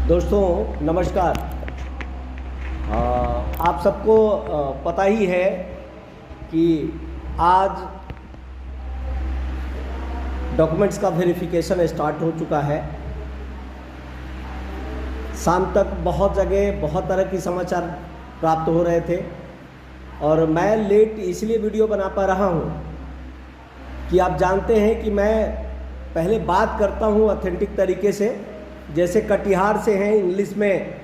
दोस्तों नमस्कार। आप सबको पता ही है कि आज डॉक्यूमेंट्स का वेरिफिकेशन स्टार्ट हो चुका है। शाम तक बहुत जगह बहुत तरह की समाचार प्राप्त हो रहे थे और मैं लेट इसलिए वीडियो बना पा रहा हूँ कि आप जानते हैं कि मैं पहले बात करता हूँ ऑथेंटिक तरीके से। जैसे कटिहार से हैं, इंग्लिश में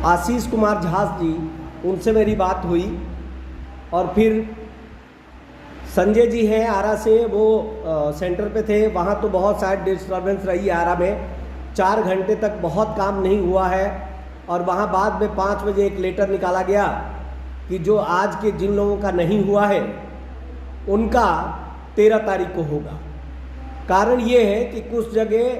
आशीष कुमार झा जी, उनसे मेरी बात हुई। और फिर संजय जी हैं आरा से, वो सेंटर पे थे। वहाँ तो बहुत सारी डिस्टर्बेंस रही आरा में, 4 घंटे तक बहुत काम नहीं हुआ है। और वहाँ बाद में 5 बजे एक लेटर निकाला गया कि जो आज के जिन लोगों का नहीं हुआ है उनका 13 तारीख को होगा। कारण ये है कि कुछ जगह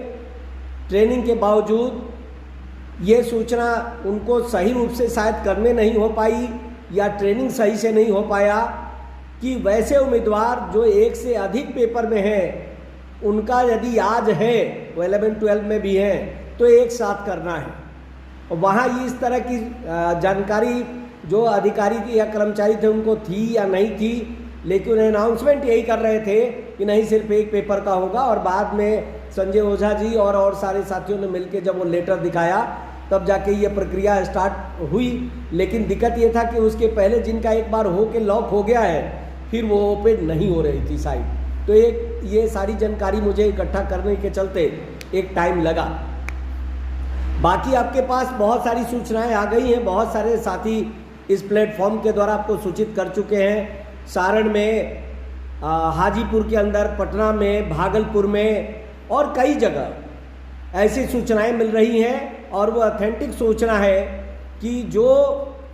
ट्रेनिंग के बावजूद ये सूचना उनको सही रूप से शायद करने नहीं हो पाई या ट्रेनिंग सही से नहीं हो पाया कि वैसे उम्मीदवार जो 1 से अधिक पेपर में हैं उनका यदि आज है, वो 11-12 में भी हैं, तो एक साथ करना है। और वहाँ इस तरह की जानकारी जो अधिकारी या कर्मचारी थे उनको थी या नहीं थी, लेकिन अनाउंसमेंट यही कर रहे थे कि नहीं, सिर्फ एक पेपर का होगा। और बाद में संजय ओझा जी और सारे साथियों ने मिलकर जब वो लेटर दिखाया तब जाके ये प्रक्रिया स्टार्ट हुई। लेकिन दिक्कत ये था कि उसके पहले जिनका एक बार हो के लॉक हो गया है, फिर वो ओपन नहीं हो रही थी साइट। तो ये सारी जानकारी मुझे इकट्ठा करने के चलते एक टाइम लगा। बाकी आपके पास बहुत सारी सूचनाएं आ गई हैं, बहुत सारे साथी इस प्लेटफॉर्म के द्वारा आपको सूचित कर चुके हैं। सारण में, हाजीपुर के अंदर, पटना में, भागलपुर में और कई जगह ऐसी सूचनाएं मिल रही हैं। और वो ऑथेंटिक सूचना है कि जो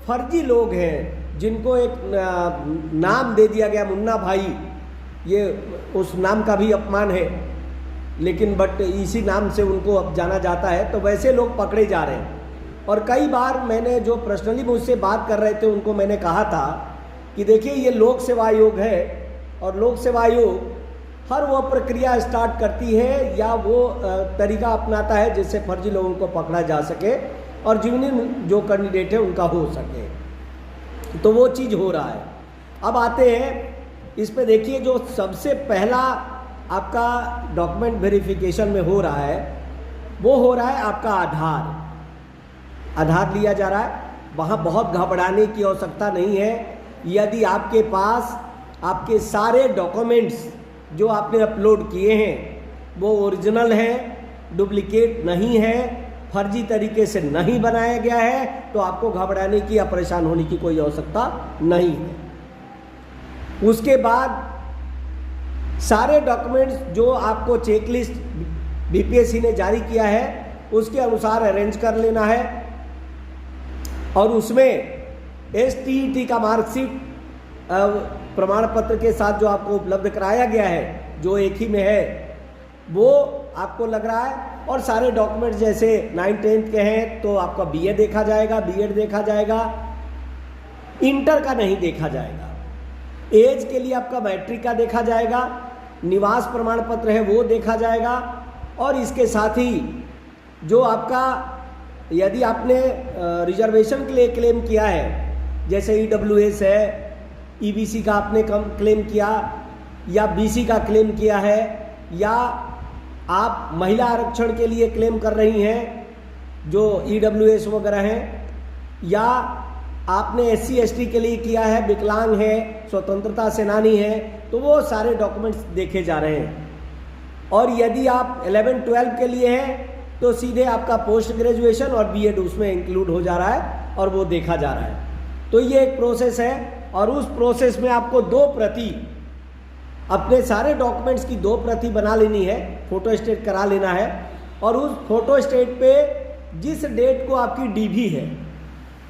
फर्जी लोग हैं, जिनको एक नाम दे दिया गया मुन्ना भाई, ये उस नाम का भी अपमान है, लेकिन बट इसी नाम से उनको अब जाना जाता है, तो वैसे लोग पकड़े जा रहे हैं। और कई बार मैंने जो पर्सनली मुझसे बात कर रहे थे उनको मैंने कहा था कि देखिए, ये लोक सेवा आयोग है और लोक सेवा आयोग हर वो प्रक्रिया स्टार्ट करती है या वो तरीका अपनाता है जिससे फर्जी लोगों को पकड़ा जा सके और जेन्युइन जो कैंडिडेट है उनका हो सके। तो वो चीज़ हो रहा है। अब आते हैं इस पे। देखिए, जो सबसे पहला आपका डॉक्यूमेंट वेरिफिकेशन में हो रहा है वो हो रहा है आपका आधार लिया जा रहा है। वहाँ बहुत घबराने की आवश्यकता नहीं है। यदि आपके पास आपके सारे डॉक्यूमेंट्स जो आपने अपलोड किए हैं वो ओरिजिनल हैं, डुप्लीकेट नहीं है, फर्जी तरीके से नहीं बनाया गया है, तो आपको घबराने की या परेशान होने की कोई आवश्यकता नहीं है। उसके बाद सारे डॉक्यूमेंट्स जो आपको चेकलिस्ट बीपीएससी ने जारी किया है उसके अनुसार अरेंज कर लेना है। और उसमें STET का मार्कशीट प्रमाण पत्र के साथ जो आपको उपलब्ध कराया गया है, जो एक ही में है, वो आपको लग रहा है। और सारे डॉक्यूमेंट्स जैसे 9th-10th के हैं तो आपका BA देखा जाएगा, B.Ed देखा जाएगा, इंटर का नहीं देखा जाएगा। एज के लिए आपका मैट्रिक का देखा जाएगा, निवास प्रमाण पत्र है वो देखा जाएगा। और इसके साथ ही जो आपका, यदि आपने रिजर्वेशन के लिए क्लेम किया है, जैसे EWS है, EBC का आपने क्लेम किया या BC का क्लेम किया है, या आप महिला आरक्षण के लिए क्लेम कर रही हैं जो EWS वगैरह हैं, या आपने SC/ST के लिए किया है, विकलांग है, स्वतंत्रता सेनानी है, तो वो सारे डॉक्यूमेंट्स देखे जा रहे हैं। और यदि आप 11-12 के लिए हैं तो सीधे आपका पोस्ट ग्रेजुएशन और B.Ed उसमें इंक्लूड हो जा रहा है और वो देखा जा रहा है। तो ये एक प्रोसेस है। और उस प्रोसेस में आपको 2 प्रति, अपने सारे डॉक्यूमेंट्स की 2 प्रति बना लेनी है, फोटो स्टेट करा लेना है। और उस फोटो स्टेट पे जिस डेट को आपकी DV है,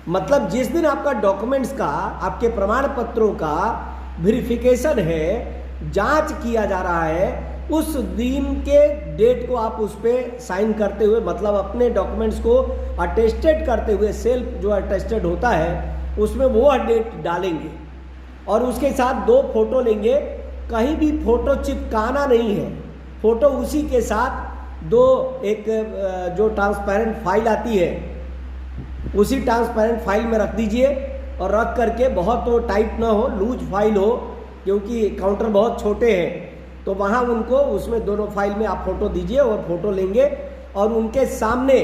मतलब जिस दिन आपका डॉक्यूमेंट्स का, आपके प्रमाण पत्रों का वेरिफिकेशन है, जांच किया जा रहा है, उस दिन के डेट को आप उस पर साइन करते हुए, मतलब अपने डॉक्यूमेंट्स को अटेस्टेड करते हुए, सेल्फ जो अटेस्टेड होता है उसमें वो डेट डालेंगे। और उसके साथ 2 फोटो लेंगे। कहीं भी फोटो चिपकाना नहीं है, फोटो उसी के साथ एक जो ट्रांसपेरेंट फाइल आती है उसी ट्रांसपेरेंट फाइल में रख दीजिए, और रख करके बहुत तो टाइट ना हो, लूज फाइल हो, क्योंकि काउंटर बहुत छोटे हैं, तो वहाँ उनको उसमें दोनों फाइल में आप फ़ोटो दीजिए, और फ़ोटो लेंगे और उनके सामने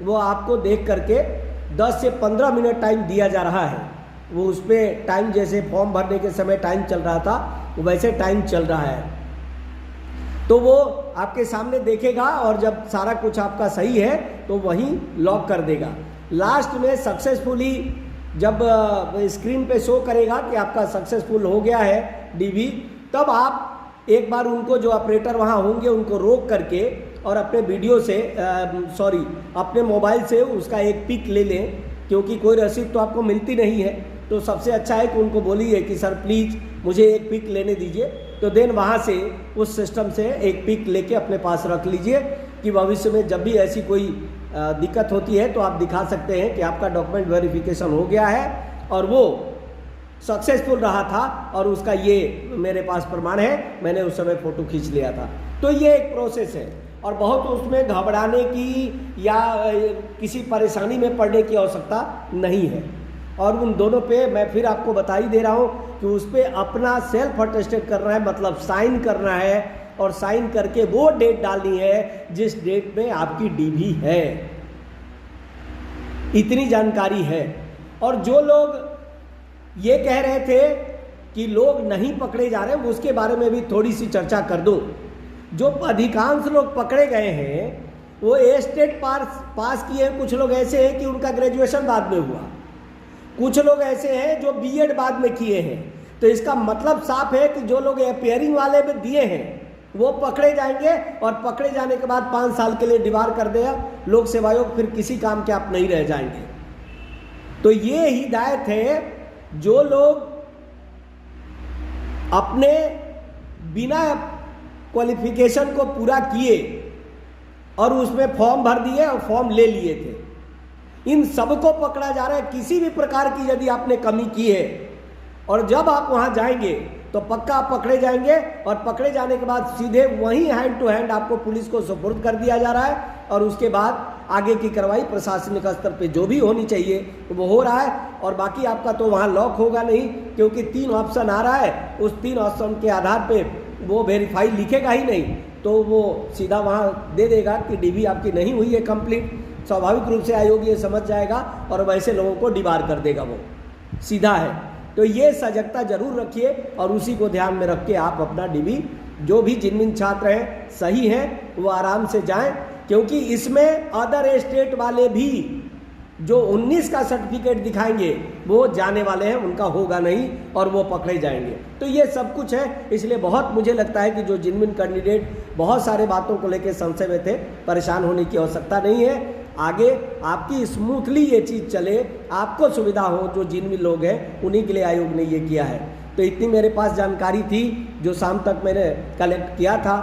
वो आपको देख करके 10 से 15 मिनट टाइम दिया जा रहा है। वो उस पर टाइम जैसे फॉर्म भरने के समय टाइम चल रहा था वैसे टाइम चल रहा है, तो वो आपके सामने देखेगा और जब सारा कुछ आपका सही है तो वहीं लॉक कर देगा। लास्ट में सक्सेसफुली जब स्क्रीन पे शो करेगा कि आपका सक्सेसफुल हो गया है डीवी, तब आप एक बार उनको जो ऑपरेटर वहाँ होंगे उनको रोक करके और अपने वीडियो से अपने मोबाइल से उसका एक पिक ले लें, क्योंकि कोई रसीद तो आपको मिलती नहीं है, तो सबसे अच्छा है कि उनको बोलिए कि सर प्लीज़ मुझे एक पिक लेने दीजिए, तो देन वहाँ से उस सिस्टम से एक पिक लेके अपने पास रख लीजिए कि भविष्य में जब भी ऐसी कोई दिक्कत होती है तो आप दिखा सकते हैं कि आपका डॉक्यूमेंट वेरिफिकेशन हो गया है और वो सक्सेसफुल रहा था, और उसका ये मेरे पास प्रमाण है, मैंने उस समय फ़ोटो खींच लिया था। तो ये एक प्रोसेस है, और बहुत उसमें घबराने की या किसी परेशानी में पड़ने की आवश्यकता नहीं है। और उन दोनों पे मैं फिर आपको बता ही दे रहा हूँ कि उस पर अपना सेल्फ अटेस्टेड करना है, मतलब साइन करना है, और साइन करके वो डेट डालनी है जिस डेट में आपकी डीवी है। इतनी जानकारी है। और जो लोग ये कह रहे थे कि लोग नहीं पकड़े जा रहे, उसके बारे में भी थोड़ी सी चर्चा कर दूं। जो अधिकांश लोग पकड़े गए हैं वो स्टेट पास किए हैं। कुछ लोग ऐसे हैं कि उनका ग्रेजुएशन बाद में हुआ, कुछ लोग ऐसे हैं जो बीएड बाद में किए हैं। तो इसका मतलब साफ है कि जो लोग अपियरिंग वाले में दिए हैं वो पकड़े जाएंगे, और পकड़े जाने के बाद 5 साल के लिए डिबार कर देगा लोक सेवा आयोग, फिर किसी काम के आप नहीं रह जाएंगे। तो ये हिदायत है, जो लोग अपने बिना क्वालिफिकेशन को पूरा किए और उसमें फॉर्म भर दिए और फॉर्म ले लिए थे, इन सबको पकड़ा जा रहा है। किसी भी प्रकार की यदि आपने कमी की है और जब आप वहां जाएंगे तो पक्का आप पकड़े जाएंगे, और पकड़े जाने के बाद सीधे वहीं हैंड टू हैंड आपको पुलिस को सुपुर्द कर दिया जा रहा है, और उसके बाद आगे की कार्रवाई प्रशासनिक स्तर पे जो भी होनी चाहिए वो हो रहा है। और बाकी आपका तो वहाँ लॉक होगा नहीं, क्योंकि 3 ऑप्शन आ रहा है, उस 3 ऑप्शन के आधार पे वो वेरीफाई लिखेगा ही नहीं, तो वो सीधा वहाँ दे देगा कि डीवी आपकी नहीं हुई है कंप्लीट। स्वाभाविक रूप से आयोग ये समझ जाएगा और वैसे लोगों को डिबार कर देगा, वो सीधा है। तो ये सजगता जरूर रखिए, और उसी को ध्यान में रख के आप अपना डीवी, जो भी जिनमिन छात्र हैं सही हैं वो आराम से जाएं, क्योंकि इसमें अदर स्टेट वाले भी जो 19 का सर्टिफिकेट दिखाएंगे वो जाने वाले हैं, उनका होगा नहीं और वो पकड़े जाएंगे। तो ये सब कुछ है, इसलिए बहुत मुझे लगता है कि जो जिनमिन कैंडिडेट बहुत सारे बातों को लेकर संशय में थे, परेशान होने की आवश्यकता नहीं है। आगे आपकी स्मूथली ये चीज़ चले, आपको सुविधा हो, जो जिनमिन लोग हैं उन्हीं के लिए आयोग ने ये किया है। तो इतनी मेरे पास जानकारी थी जो शाम तक मैंने कलेक्ट किया था।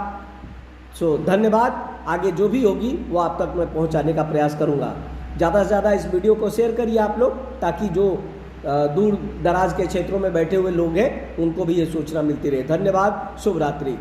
सो धन्यवाद। आगे जो भी होगी वो आप तक मैं पहुंचाने का प्रयास करूंगा। ज़्यादा से ज़्यादा इस वीडियो को शेयर करिए आप लोग, ताकि जो दूर दराज के क्षेत्रों में बैठे हुए लोग हैं उनको भी ये सूचना मिलती रहे। धन्यवाद। शुभ रात्रि।